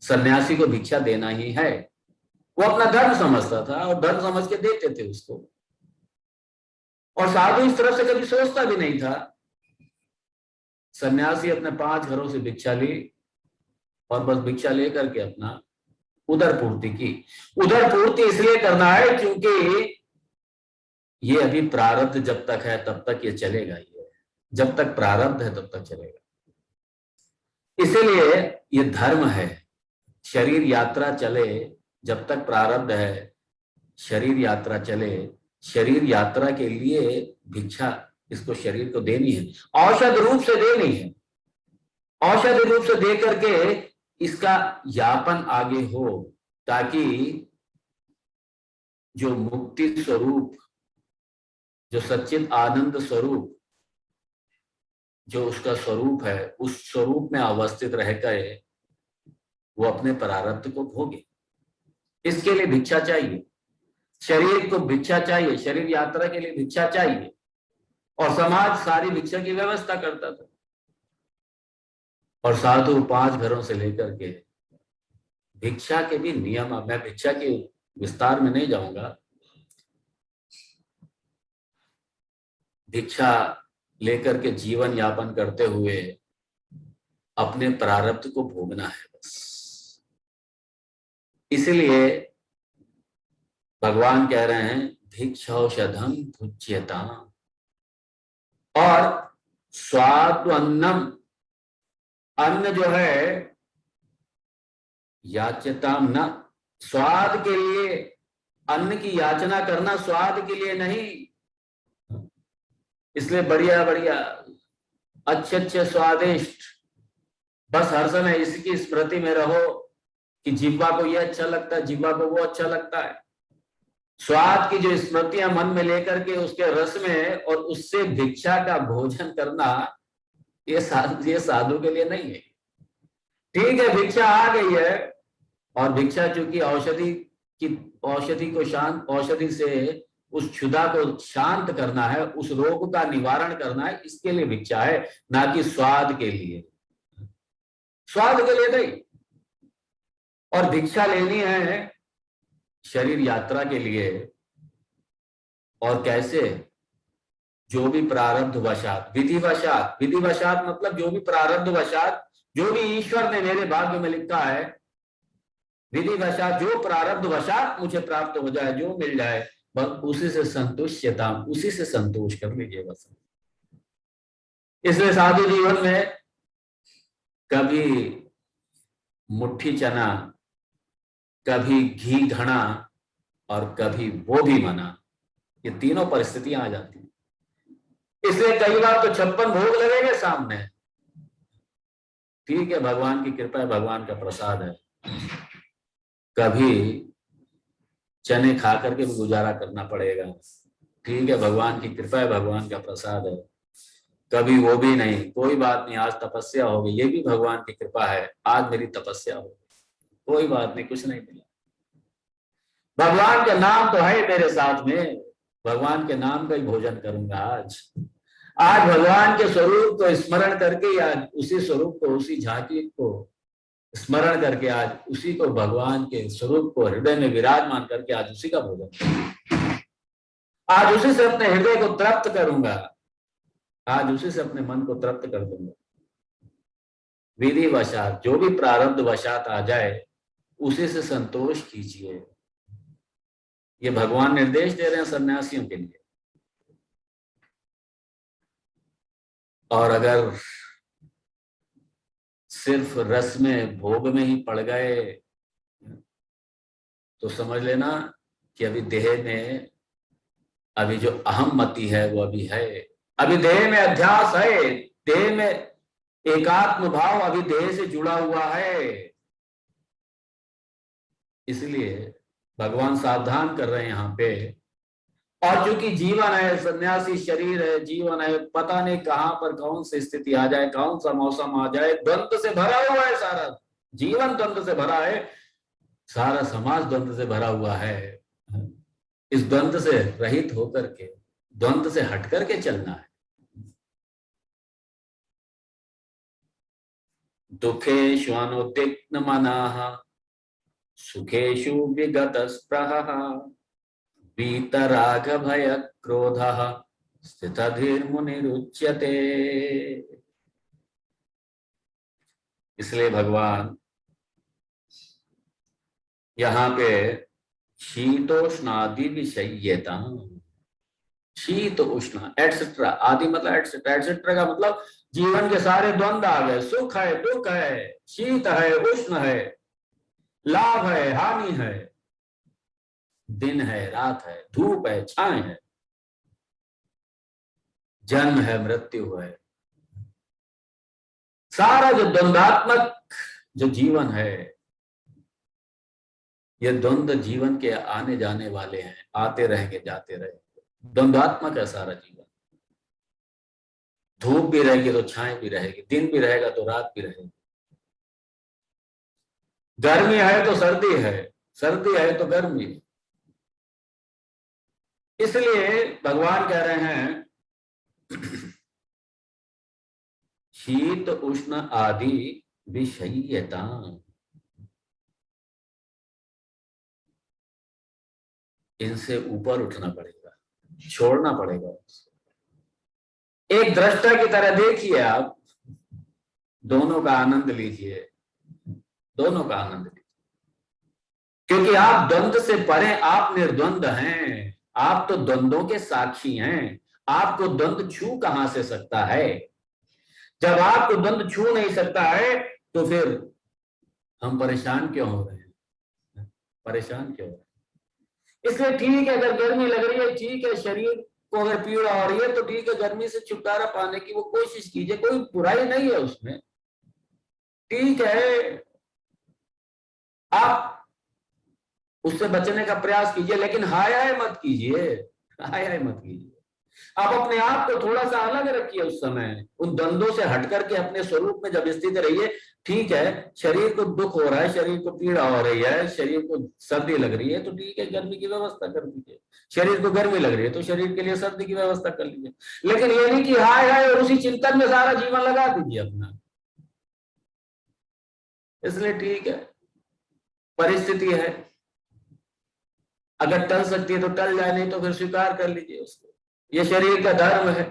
सन्यासी को भिक्षा देना ही है, वो अपना धर्म समझता था और धर्म समझ के देते थे उसको, और साधु इस तरफ से कभी सोचता भी नहीं था। सन्यासी अपने 5 घरों से भिक्षा ली, और बस भिक्षा लेकर के अपना उदर पूर्ति की। उदर पूर्ति इसलिए करना है क्योंकि ये अभी प्रारब्ध जब तक है तब तक ये चलेगा, ये जब तक प्रारब्ध है तब तक चलेगा। इसीलिए ये धर्म है, शरीर यात्रा चले जब तक प्रारब्ध है, शरीर यात्रा चले, शरीर यात्रा के लिए भिक्षा इसको शरीर को देनी है, औषध रूप से देनी है। औषधि रूप से दे करके इसका यापन आगे हो, ताकि जो मुक्ति स्वरूप, जो सच्चित आनंद स्वरूप, जो उसका स्वरूप है, उस स्वरूप में अवस्थित रहकर वो अपने प्रारब्ध को भोगे। इसके लिए भिक्षा चाहिए, शरीर को भिक्षा चाहिए, शरीर यात्रा के लिए भिक्षा चाहिए, और समाज सारी भिक्षा की व्यवस्था करता था। और साधु 5 घरों से लेकर के भिक्षा के भी नियम, मैं भिक्षा के विस्तार में नहीं जाऊंगा। भिक्षा लेकर के जीवन यापन करते हुए अपने प्रारब्ध को भोगना है बस। इसलिए भगवान कह रहे हैं भिक्षौषधम भुज्यता, और स्वाद्वन्नम, अन्न जो है याचता न, स्वाद के लिए अन्न की याचना करना, स्वाद के लिए नहीं। इसलिए बढ़िया बढ़िया अच्छे अच्छे स्वादिष्ट, बस हर समय इसकी स्मृति में रहो कि जिह्वा को ये अच्छा लगता है, जिह्वा को वो अच्छा लगता है। स्वाद की जो स्मृतियां मन में लेकर के उसके रस में और उससे भिक्षा का भोजन करना, ये साधु के लिए नहीं है। ठीक है, भिक्षा आ गई है, और भिक्षा चूंकि औषधि को शांत, औषधि से उस क्षुधा को शांत करना है, उस रोग का निवारण करना है, इसके लिए भिक्षा है, ना कि स्वाद के लिए। स्वाद के लिए नहीं। और भिक्षा लेनी है शरीर यात्रा के लिए, और कैसे? जो भी प्रारब्ध वशात, विधिवशात, विधिवशात मतलब जो भी प्रारब्ध वशात, जो भी ईश्वर ने मेरे भाग्य में लिखा है, विधिवशात जो प्रारब्ध वशात मुझे प्राप्त हो जाए, जो मिल जाए, बस उसी से संतुष्टता, उसी से संतोष कर लीजिए बस। इसलिए साधु जीवन में कभी मुट्ठी चना, कभी घी घड़ा, और कभी वो भी मना, ये तीनों परिस्थितियां आ जाती हैं। इसलिए कई बार तो 56 भोग लगेंगे सामने। ठीक है, भगवान की कृपा है, भगवान का प्रसाद है। कभी चने खा करके भी गुजारा करना पड़ेगा। ठीक है, भगवान की कृपा है, भगवान का प्रसाद है। कभी वो भी नहीं, कोई बात नहीं, आज तपस्या होगी, ये भी भगवान की कृपा है, आज मेरी तपस्या होगी, कोई बात नहीं, कुछ नहीं मिला, भगवान का नाम तो है मेरे साथ में, भगवान के नाम का ही भोजन करूंगा आज भगवान के स्वरूप को स्मरण करके, आज उसी स्वरूप को, उसी झांकी को स्मरण करके, आज उसी को, भगवान के स्वरूप को हृदय में विराजमान करके आज उसी का भोजन, आज उसी से अपने हृदय को तृप्त करूंगा, आज उसी से अपने मन को तृप्त कर दूंगा। विधि वशात जो भी प्रारब्ध वशात आ जाए, उसी से संतोष कीजिए। ये भगवान निर्देश दे रहे हैं सन्यासियों के लिए। और अगर सिर्फ रस में, भोग में ही पड़ गए, तो समझ लेना कि अभी देह में, अभी जो अहम मति है वो अभी है, अभी देह में अध्यास है, देह में एकात्म भाव अभी देह से जुड़ा हुआ है। इसलिए भगवान सावधान कर रहे हैं यहाँ पे। और चूंकि जीवन है, सन्यासी शरीर है, जीवन है, पता नहीं कहां पर कौन सी स्थिति आ जाए, कौन सा मौसम आ जाए, द्वंद्व से भरा हुआ है सारा जीवन, द्वंद्व से भरा है, सारा समाज द्वंद्व से भरा हुआ है। इस द्वंद्व से रहित होकर के, द्वंद्व से हट करके चलना है। दुखेषु अनुद्विग्न मनाः, सुखेषु विगत स्पृहः, वीतराग भय क्रोधः, स्थितधीर्मुनिरुच्यते। इसलिए भगवान यहाँ पे शीतोष्णादि विषय्यता, शीत उष्ण एटसेट्रा, आदि मतलब एटसेट्रा, एटसेट्रा का मतलब जीवन के सारे द्वंद्व आ गए, सुख है, दुख है, शीत है, उष्ण है, लाभ है, हानि है, दिन है, रात है, धूप है, छाए है, जन्म है, मृत्यु है, सारा जो द्वंद्वात्मक जो जीवन है, ये द्वंद्व जीवन के आने जाने वाले हैं, आते रहेंगे जाते रहेंगे, द्वंद्वात्मक है सारा जीवन। धूप भी रहेगी तो छाएं भी रहेगी, दिन भी रहेगा तो रात भी रहेगी, गर्मी है तो सर्दी है, सर्दी है तो गर्मी है। इसलिए भगवान कह रहे हैं शीत उष्ण आदि विषयता, इनसे ऊपर उठना पड़ेगा, छोड़ना पड़ेगा। एक दृष्टा की तरह देखिए आप, दोनों का आनंद लीजिए, दोनों का आनंद लीजिए, क्योंकि आप द्वंद्व से परे, आप निर्द्वंद हैं, आप तो द्वंद्वों के साक्षी हैं। आपको द्वंद्व छू कहां से सकता है? जब आपको द्वंद्व छू नहीं सकता है तो फिर हम परेशान क्यों हो रहे हैं? परेशान क्यों हो रहे हैं? इसलिए ठीक है, अगर गर्मी लग रही है, ठीक है, शरीर को अगर पीड़ा हो रही है तो ठीक है, गर्मी से छुटकारा पाने की वो कोशिश कीजिए, कोई बुराई नहीं है उसमें, ठीक है, आप उससे बचने का प्रयास कीजिए, लेकिन हाय हाय मत कीजिए, हाय हाय मत कीजिए। आप अपने आप को थोड़ा सा अलग रखिए, उस समय उन द्वंद्वों से हट करके अपने स्वरूप में जब स्थित रहिए। ठीक है, शरीर को दुख हो रहा है, शरीर को पीड़ा हो रही है, शरीर को सर्दी लग रही है तो ठीक है, गर्मी की व्यवस्था कर दीजिए। शरीर को गर्मी लग रही है तो शरीर के लिए सर्दी की व्यवस्था कर लीजिए, लेकिन ये नहीं कि हाय हाय और उसी चिंतन में सारा जीवन लगा दीजिए अपना। इसलिए ठीक है, परिस्थिति है, अगर टल सकती है तो टल जाए, नहीं तो फिर स्वीकार कर लीजिए उसको। ये शरीर का धर्म है,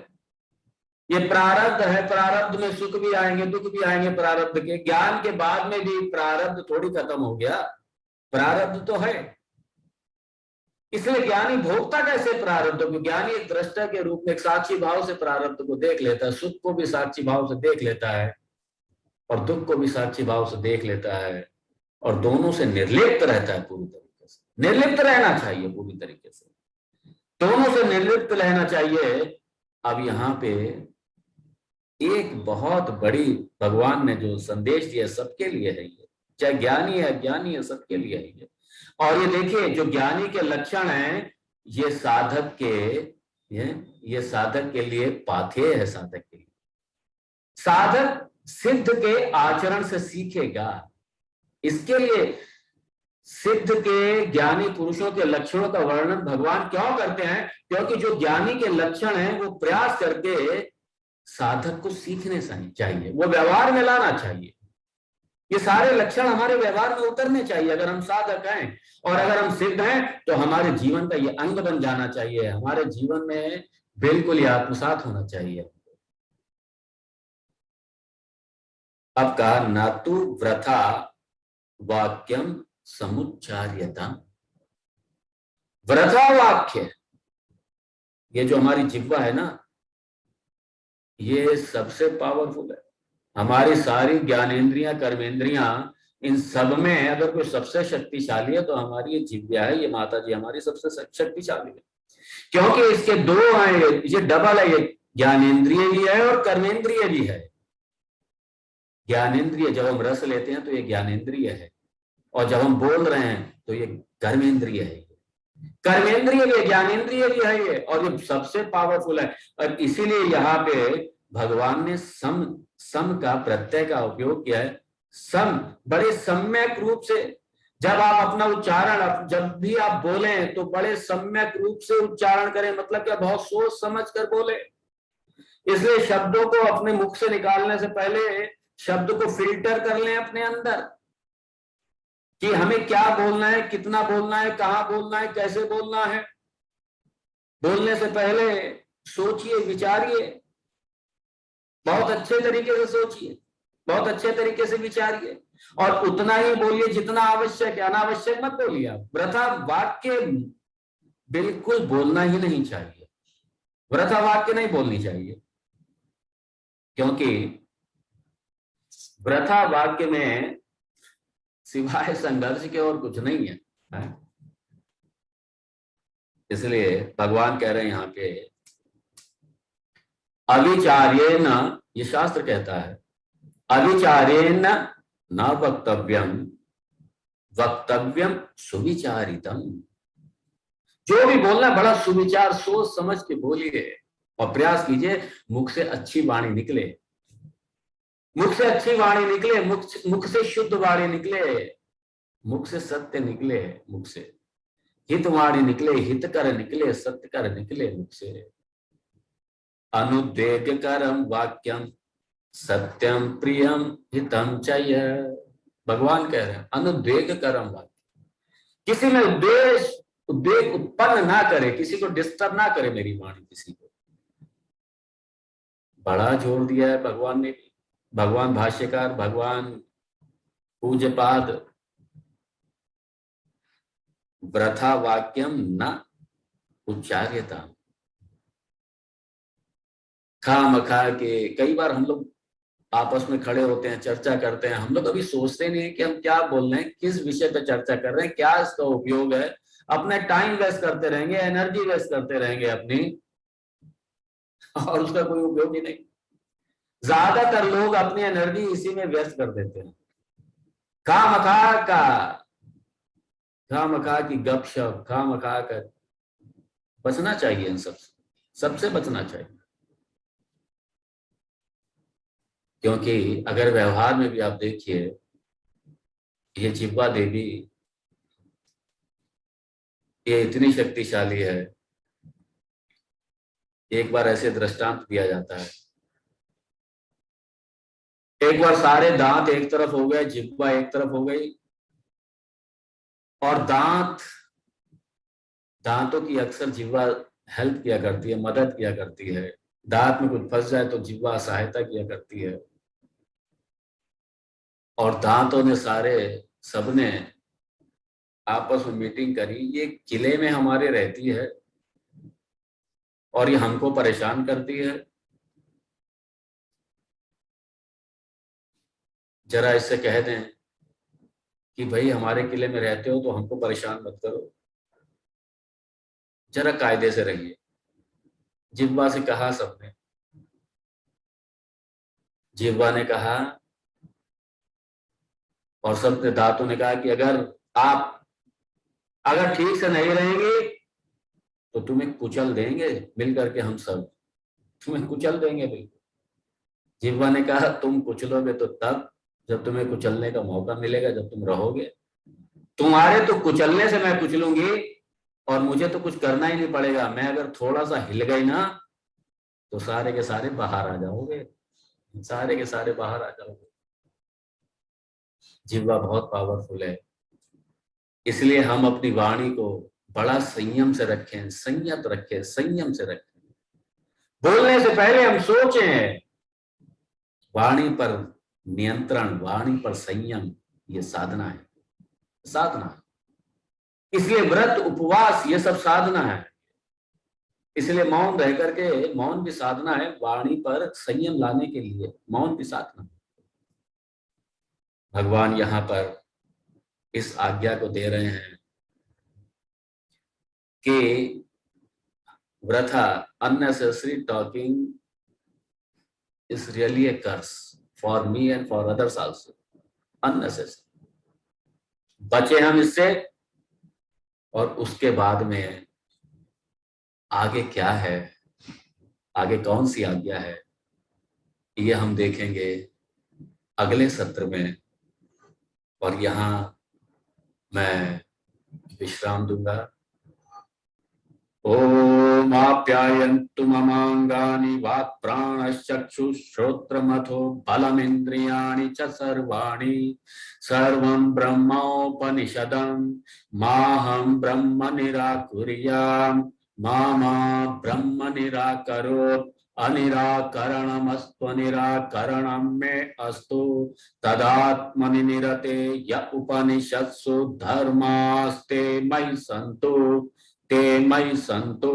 ये प्रारब्ध है, प्रारब्ध में सुख भी आएंगे दुख भी आएंगे प्रारब्ध के। ज्ञान के बाद में भी प्रारब्ध थोड़ी खत्म हो गया, प्रारब्ध तो है। इसलिए ज्ञानी भोगता कैसे प्रारब्ध को? ज्ञानी एक दृष्टा के रूप में एक साक्षी भाव से प्रारब्ध को देख लेता है, सुख को भी साक्षी भाव से देख लेता है और दुख को भी साक्षी भाव से देख लेता है, और दोनों से निर्लिप्त रहता है पूरी तरीके से। निर्लिप्त रहना चाहिए पूरी तरीके से, दोनों से निर्लिप्त रहना चाहिए। अब यहाँ पे एक बहुत बड़ी भगवान ने जो संदेश दिया सबके लिए है, ये चाहे ज्ञानी है अज्ञानी है सबके लिए है ये। और ये देखिए, जो ज्ञानी के लक्षण हैं, ये साधक के ये साधक के लिए पाथेय है। साधक के लिए, साधक सिद्ध के आचरण से सीखेगा। इसके लिए सिद्ध के ज्ञानी पुरुषों के लक्षणों का वर्णन भगवान क्यों करते हैं? क्योंकि जो ज्ञानी के लक्षण हैं वो प्रयास करके साधक को सीखने चाहिए, वो व्यवहार में लाना चाहिए। ये सारे लक्षण हमारे व्यवहार में उतरने चाहिए। अगर हम साधक हैं और अगर हम सिद्ध हैं तो हमारे जीवन का ये अंग बन जाना चाहिए, हमारे जीवन में बिल्कुल ही आत्मसात होना चाहिए। अब कहा नातु व्रथा वाक्यम समुच्चार्यता। व्रथा वाक्य, ये जो हमारी जिह्वा है ना, ये सबसे पावरफुल है। हमारी सारी ज्ञानेंद्रियां कर्मेंद्रियां, इन सब में अगर कोई सबसे शक्तिशाली है तो हमारी ये जिह्वा है, ये माता जी हमारी सबसे शक्तिशाली है। क्योंकि इसके दो हैं, ये डबल है, ये ज्ञानेंद्रिय भी है और कर्मेंद्रिय भी है। ज्ञानेंद्रिय जब हम रस लेते हैं तो ये ज्ञानेंद्रिय है, और जब हम बोल रहे हैं तो ये कर्मेंद्रिय है। कर्मेंद्रिय भी है, ज्ञानेंद्रिय भी है ये, और ये सबसे पावरफुल है। और इसीलिए यहाँ पे भगवान ने सम का प्रत्यय का उपयोग किया है। सम, बड़े सम्यक रूप से जब आप अपना उच्चारण, जब भी आप बोले तो बड़े सम्यक रूप से उच्चारण करें, मतलब क्या, बहुत सोच समझ कर बोले। इसलिए शब्दों को अपने मुख से निकालने से पहले शब्द को फिल्टर कर लें अपने अंदर कि हमें क्या बोलना है, कितना बोलना है, कहाँ बोलना है, कैसे बोलना है। बोलने से पहले सोचिए, विचारिए, बहुत अच्छे तरीके से सोचिए, बहुत अच्छे तरीके से विचारिए, और उतना ही बोलिए जितना आवश्यक है। अनावश्यक मत बोलिए। आप वृथा वाक्य बिल्कुल बोलना ही नहीं चाहिए, वृथा वाक्य नहीं बोलनी चाहिए, क्योंकि वृथा वाक्य में सिवाय संघर्ष के और कुछ नहीं है। इसलिए भगवान कह रहे हैं यहाँ पे अविचार्य न, ये शास्त्र कहता है, अविचारेण न वक्तव्यम, वक्तव्यम सुविचारितम। जो भी बोलना बड़ा सुविचार सोच समझ के बोलिए और प्रयास कीजिए मुख से अच्छी वाणी निकले, मुख से अच्छी वाणी निकले, मुख से शुद्ध वाणी निकले, मुख से सत्य निकले, मुख से हित वाणी निकले, हित कर निकले, सत्य कर निकले मुख से। अनुद्वेगकरम वाक्यम सत्यम प्रियम हितम च यः। भगवान कह रहे हैं अनुद्वेगकरम वाक्य, किसी में उद्वेग उत्पन्न ना करे, किसी को डिस्टर्ब ना करे मेरी वाणी किसी को। बड़ा जोर दिया है भगवान ने भी, भगवान भाष्यकार, भगवान पूज्यपाद, वृथा वाक्यम न उच्चार्यता। खामखा के कई बार हम लोग आपस में खड़े होते हैं, चर्चा करते हैं, हम लोग कभी सोचते नहीं है कि हम क्या बोल रहे हैं, किस विषय पर चर्चा कर रहे हैं, क्या इसका उपयोग है। अपने टाइम वेस्ट करते रहेंगे, एनर्जी वेस्ट करते रहेंगे अपनी, और उसका कोई उपयोग ही नहीं। ज्यादातर लोग अपनी एनर्जी इसी में व्यस्त कर देते हैं। खामखा की गपशप, खामखा का बचना चाहिए, इन सबसे बचना चाहिए। क्योंकि अगर व्यवहार में भी आप देखिए, ये जिह्वा देवी ये इतनी शक्तिशाली है। एक बार ऐसे दृष्टांत दिया जाता है, एक बार सारे दांत एक तरफ हो गए, जिह्वा एक तरफ हो गई, और दांतों की अक्सर जिह्वा हेल्प किया करती है, मदद किया करती है। दांत में कुछ फंस जाए तो जिह्वा सहायता किया करती है। और दांतों ने सबने आपस में मीटिंग करी, ये किले में हमारे रहती है और ये हमको परेशान करती है। जरा इससे कह दें कि भाई हमारे किले में रहते हो तो हमको परेशान मत करो, जरा कायदे से रहिए। जिह्वा से कहा सबने, जिह्वा ने कहा और सबने दांतों ने कहा कि अगर ठीक से नहीं रहेंगे तो तुम्हें कुचल देंगे, मिल करके हम सब तुम्हें कुचल देंगे। बिल्कुल। जिह्वा ने कहा तुम कुचलोगे तो तब जब तुम्हें कुचलने का मौका मिलेगा, जब तुम रहोगे। तुम्हारे तो कुचलने से मैं कुचलूंगी और मुझे तो कुछ करना ही नहीं पड़ेगा। मैं अगर थोड़ा सा हिल गई ना तो सारे के सारे बाहर आ जाओगे, सारे के सारे बाहर आ जाओगे। जिह्वा बहुत पावरफुल है, इसलिए हम अपनी वाणी को बड़ा संयम से रखें, संयत रखें, संयम से रखें। बोलने से पहले हम सोचें। वाणी पर नियंत्रण, वाणी पर संयम, ये साधना है, साधना है। इसलिए व्रत, उपवास, ये सब साधना है। इसलिए मौन रह करके, मौन भी साधना है। वाणी पर संयम लाने के लिए मौन भी साधना है। भगवान यहाँ पर इस आज्ञा को दे रहे हैं कि वृथा, unnecessary talking is really a curse for me and for others also. Unnecessary. बचे हम इससे। और उसके बाद में आगे क्या है, आगे कौन सी आज्ञा है, ये हम देखेंगे अगले सत्र में। और यहाँ मैं विश्राम दूंगा। ओम आप्यायन्तु ममांगानि वाक् प्राणश्चक्षुश्रोत्रमथो बलमिन्द्रियाणि च सर्वाणि सर्वं ब्रह्मोपनिषदं माहं ब्रह्म निराकुर्याम् मा ब्रह्म निराकरोत् अनिराकरणमस्त्वनिराकरणं मे अस्तु तदात्मनि निरते य उपनिषत्सु धर्मास्ते मयि सन्तु ते मयि सन्तु।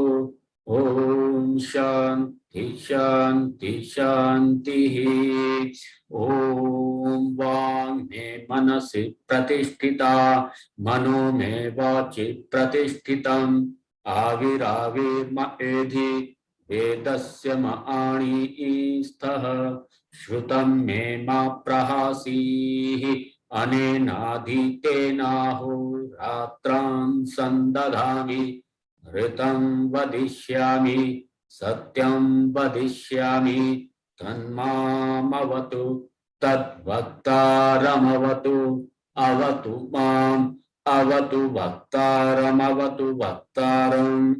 ओम शांति शांति शांति। ओम वांग में मनसि प्रतिष्ठिता मनो में वाचि प्रतिष्ठितम् आविराविर्म एधि वेदस्य म आणीस्थः श्रुतं मे मा प्रहासीः अनेनाधीतेनाहोरात्रां सन्दधामि ऋतं वदिष्यामि सत्यं वदिष्यामि तन्मामवतु तद्वक्तारमवतु अवतु माम् अवतु वक्तारमवतु वक्तारम्।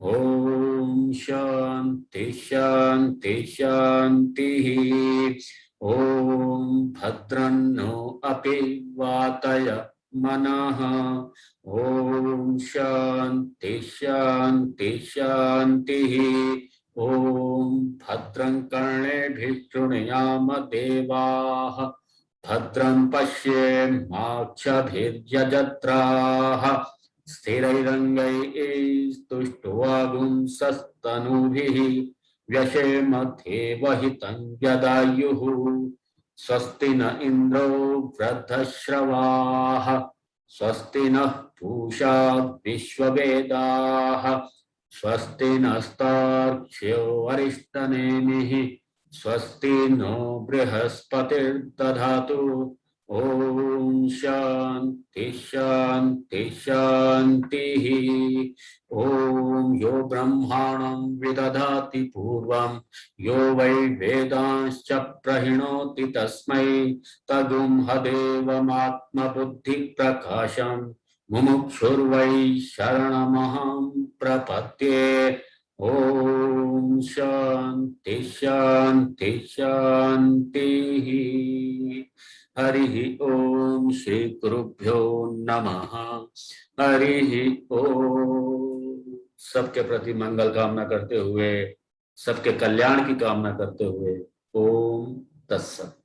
ओम शांति शांति शांतिः। ओम भद्रन्नो अपि वातय मनः। ओम शांति शांति शांतिः। ओम भद्रं कर्णेभिः शृणुयाम देवाः भद्रं पश्येमाक्षभिर्यजत्राः स्थिरैरङ्गैस्तुष्ट्वागुंसस्तनूभिः व्यशेम देवहितं यदायुः। स्वस्ति न इन्द्रो वृद्धश्रवाः स्वस्ति नः पूषा विश्ववेदाः स्वस्ति नस्तार्क्ष्यो अरिष्टनेमिः स्वस्ति नो बृहस्पतिर्दधातु। ओम शांति शांति शांतिः। ओम यो ब्रह्माणं विदधाति पूर्वं यो वै वेदांश्च प्रहिणोति तस्मै तदुंहदेवमात्मबुद्धिप्रकाशम् मुमुक्षुर्वै शरणमहं प्रपद्ये। ओम शांति शांति शांतिः। हरि ओम श्री गुरुभ्यो नमः। हरि ओम। सबके प्रति मंगल कामना करते हुए, सबके कल्याण की कामना करते हुए, ओम तत्सत।